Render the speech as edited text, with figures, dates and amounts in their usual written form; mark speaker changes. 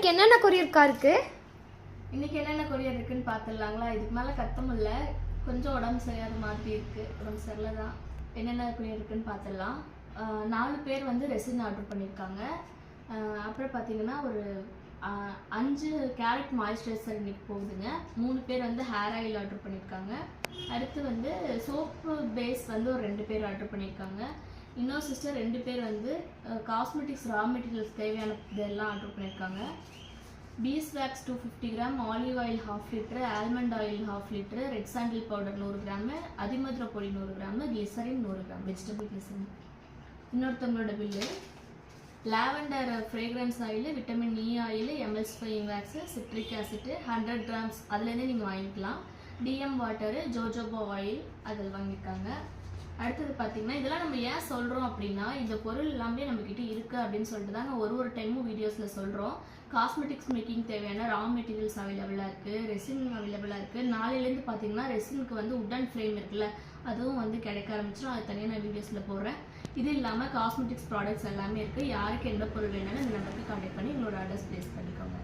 Speaker 1: இன்னைக்கு என்னென்ன கொரியர்க்கா இருக்கு?
Speaker 2: இன்னைக்கு என்னென்ன கொரியர் இருக்குன்னு பார்த்துடலாங்களா? இதுக்கு மேலே கத்தம் இல்லை, கொஞ்சம் உடம்பு சரியாத மாதிரி இருக்குது. உடம்பு சரியில்லை தான். என்னென்ன கொரியர் இருக்குன்னு பார்த்துடலாம். 4 பேர் வந்து ரெசின் ஆர்டர் பண்ணியிருக்காங்க. அப்புறம் பார்த்தீங்கன்னா ஒரு 5 கேரட் மாய்ஸ்சரைசர் இன்னைக்கு போகுதுங்க. 3 பேர் வந்து ஹேர் ஆயில் ஆர்டர் பண்ணியிருக்காங்க. அடுத்து வந்து சோப்பு பேஸ் வந்து ஒரு 2 பேர் ஆர்டர் பண்ணியிருக்காங்க. இன்னொரு சிஸ்டர் 2 பேர் வந்து காஸ்மெட்டிக்ஸ் ரா மெட்டீரியல்ஸ் தேவையான இதெல்லாம் ஆர்டர் பண்ணியிருக்காங்க. Bees wax 250 gram, olive oil 1/2 litre, almond oil 1/2 litre, red sandal powder 100 gram, அதிமதுர பொடி 100 gram, glycerin 100 gram, vegetable glycerin. இன்னொருத்தவங்களோட bill lavender fragrance oil, vitamin E oil, எம்எல்ஸ்பையிங் வேக்ஸு, சிட்ரிக் ஆசிட்டு 100 கிராம்ஸ் அதுலேருந்தே நீங்கள் வாங்கிக்கலாம். டிஎம் வாட்டரு, ஜோஜோபா ஆயில் அதில் வாங்கியிருக்காங்க. அடுத்தது பார்த்தீங்கன்னா இதெல்லாம் நம்ம ஏன் சொல்கிறோம் அப்படின்னா, இந்த பொருள் எல்லாமே நம்மக்கிட்ட இருக்குது அப்படின்னு சொல்லிட்டு தாங்க ஒரு டைமும் வீடியோஸில் சொல்கிறோம். காஸ்மெட்டிக்ஸ் மேக்கிங் தேவையான ரா மெட்டீரியல்ஸ் அவைலபிளாக இருக்குது, ரெசின் அவைலபிளாக இருக்குது. நாளையிலேருந்து பார்த்தீங்கன்னா ரெசினுக்கு வந்து உட்டன் ஃப்ரேம் இருக்குல்ல, அதுவும் வந்து கிடைக்க ஆரம்பிச்சிடும். அது தனியாக நான் வீடியோஸில் போடுறேன். இது இல்லாமல் காஸ்மெட்டிக்ஸ் ப்ராடக்ட்ஸ் எல்லாமே இருக்குது. யாருக்கு எந்த பொருள் வேணாலும் இந்த நம்பருக்கு கான்டாக்ட் பண்ணி எங்களோட அட்ரஸ் ப்ளேஸ் பண்ணிக்கோங்க.